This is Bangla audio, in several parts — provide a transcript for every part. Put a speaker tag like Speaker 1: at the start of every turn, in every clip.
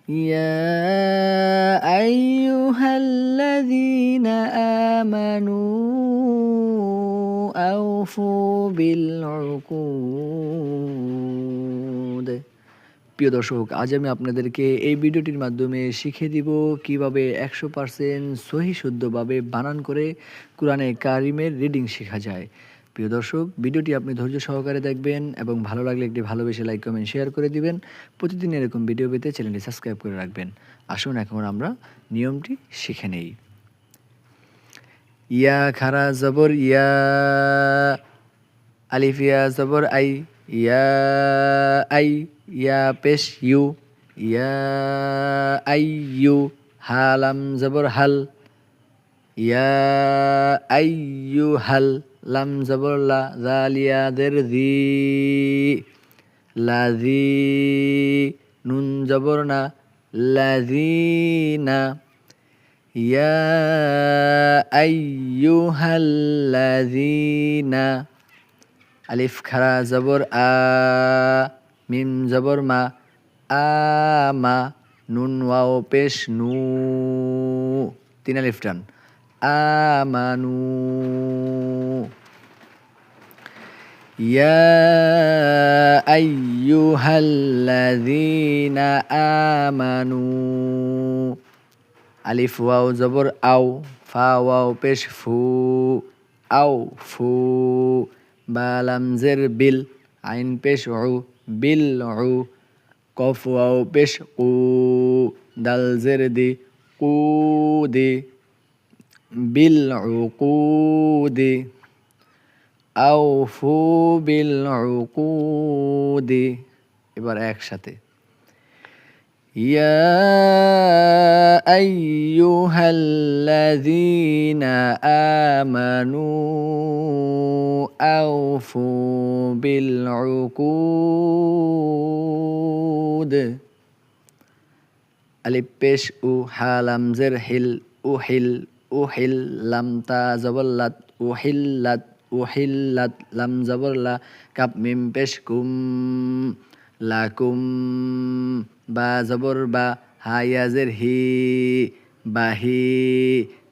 Speaker 1: يا أيها الذين آمنوا أوفوا بالعقود। প্রিয় দর্শক, আজ আমি আপনাদেরকে এই ভিডিওটির মাধ্যমে শিখিয়ে দিব কিভাবে 100% সহি শুদ্ধভাবে বানান করে কোরআনে কারিমের রিডিং শেখা যায়। প্রিয় দর্শক, ভিডিওটি আপনি ধৈর্য সহকারে দেখবেন এবং ভালো লাগলে একটি ভালোবেসে লাইক কমেন্ট শেয়ার করে দিবেন। প্রতিদিন এরকম ভিডিও পেতে চ্যানেলটি সাবস্ক্রাইব করে রাখবেন। আসুন এখন আমরা নিয়মটি শিখে নেই। ইয়া খারা জবর ইয়া, আলিফ ইয়া জবর আই, ইয়া আই, ইয়া পেশ you, yeah I U, Halam জবর হাল, ইয়া আই ইউ হাল, লাম জবর লা, জালিয়াদের জি, লাজি, নুন জবর না, লাজিনা, ইয়া আইয়ুহাল্লাযীনা, আলিফ খারা জবর আ, মিম জবর মা, আমা, নুন ওয়াও পেশ নু, 3 আলিফ টান, আমানু, ইয়া আইয়ুহাল্লাযীনা আমানু, আলিফ ওয়াও জবর আও, ফা ওয়াও পেশ ফু, আও ফু, বা লাম জের বিল, আইন পেশ উ, বিল উ, কফ ওয়াও পেশ কু, দাল জের দি, কু দি, বিল উকুদি, আউফু বিল উকুদি। এবার একসাথে, ইয়া আইয়ুহাল্লাযীনা আমানু আউফু বিল উকুদ, আলিফ পেশ উ, হালাম জের হিল, উহিল, উহিল, লাম তা জবরলাত, উহিল্লাত, উহিল্লাত, লাম জবরলা, কাপ মিম পেশ কুম, লাকুম, বা জবর বা, হায়া জের হি, বাহি,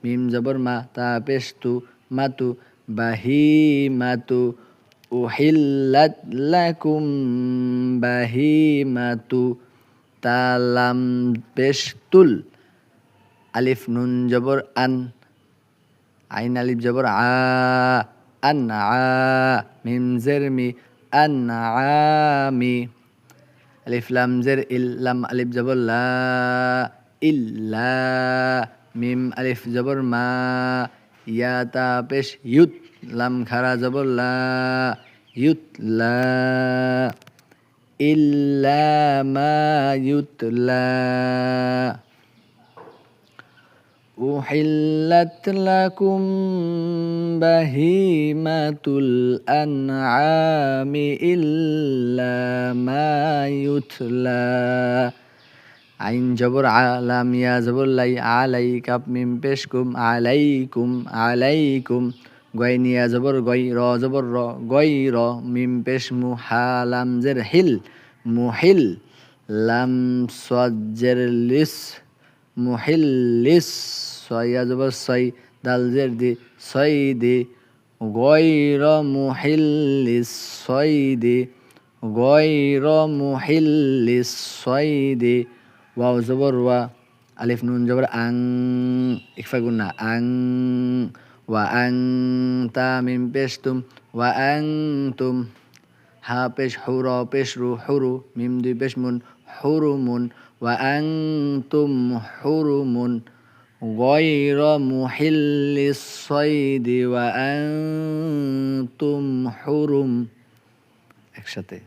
Speaker 1: মিম জবর মা, তা পেশ তু, মাতু, বাহি মাতু, উহিল্লাত লাকুম বাহি মাতু, তালাম পেশ তুল, আলিফ নুন জবর আন, আইন আলিফ জবর আ, আন আ, মিম জের মি, আন আমি, আলিফ লাম জের ইল, লাম আলিফ জবর লা, ইল্লা, মিম আলিফ জবর মা, ইয়া তা পেশ ইউত, লাম খারা জবর লা, ইউতলা, ইল্লা মা ইউতলা, উহিল্লাত লাকুম বাহিমাতুল আনআমি ইল্লা মা ইউতলা, আইন জবর আ, লাম ইয়া জবর লাই, আলাই, কাপ মিম পেশ কুম, আলাইকুম, আলাইকুম, গয়ন ইয়া জবর গয়, র জবর র, গয় র, মিম পেশ মু, হা লাম জের হিল, মুহিল, লাম সাদ জের লিস, মুহিল্লিস, সয়া জবর সই, দাল জের দি, সইদি, গয়র মুহিল্লিস সইদি, গয়র মুহিল্লিস সইদি, ওয়াও জবর ওয়া, আলিফ নুন জবর আং, ইকফা গুন্না, আং, ওয়া আং তা, মিম পেশ তুম, ওয়া আং তুম, হা পেশ হু, র পেশ রু, হুরু, মিম দুই পেশ মুন, হুরুমুন, ওয়া আং তুম হুরুমুন, গয়র মুহিল্লিস সয়দি ওয়া আং তুম হুরুম। একসাথে,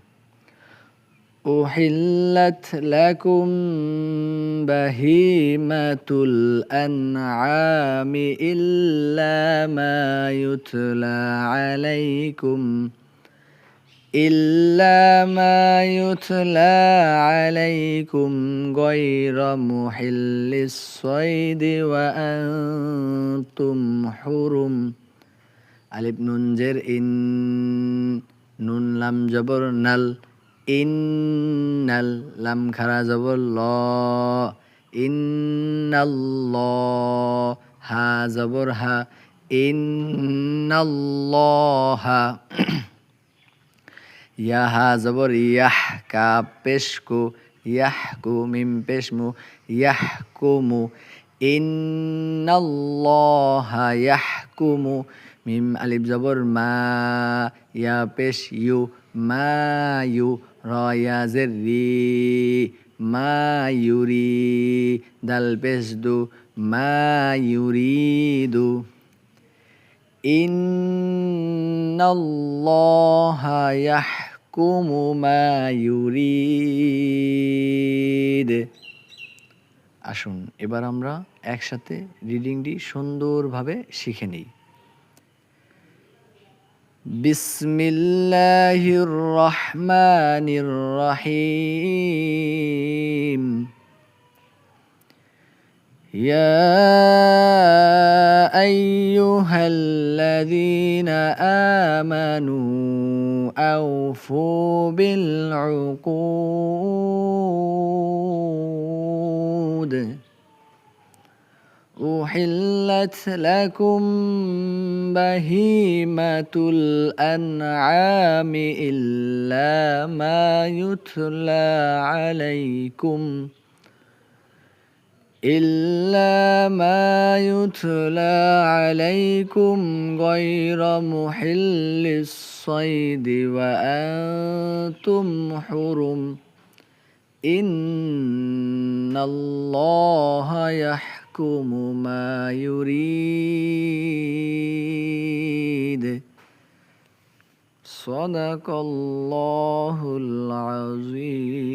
Speaker 1: উহিল্লাত লাকুম বাহিমাতুল আনআমি ইল্লা মা ইউতলা আলাইকুম, ইল্লা মা ইউতলা আলাইকুম গায়রা মুহিল্লিস সায়দি ওয়া আনতুম হুরুম। আলিফ নুন জের ইন, নুন লাম জবর নাল, ইন্নাল লাম খারা জবর ল, ইন্নাল্লাহ হা জবর হা, ইন্নাল্লাহা ইয়া হা জবর ইয়াহ কাপ পেশকু, ইয়াহকু মিম পেশমু, ইয়াহকুমু, ইন্নাল্লাহা ইয়াহকুমু, মিম আলিফ জবর মা, ইয়া পেশ ইউ, মা ইউ, র ইয়া জের রি, মা ইউরি, দাল পেশ দু, মা ইউরিদু, ইন্নাল্লাহা ইয়াহকুমু মা ইউরিদ। আসুন এবার আমরা একসাথে রিডিংটি সুন্দরভাবে শিখে নিই। বিসমিল্লাহির রহমানির রহিম। يا أيها الذين آمنوا أوفوا بالعقود أحلت لكم بهيمة الأنعام إلا ما يتلى عليكم غير محل الصيد وأنتم حرم إن الله يحكم ما يريد صدق الله العظيم।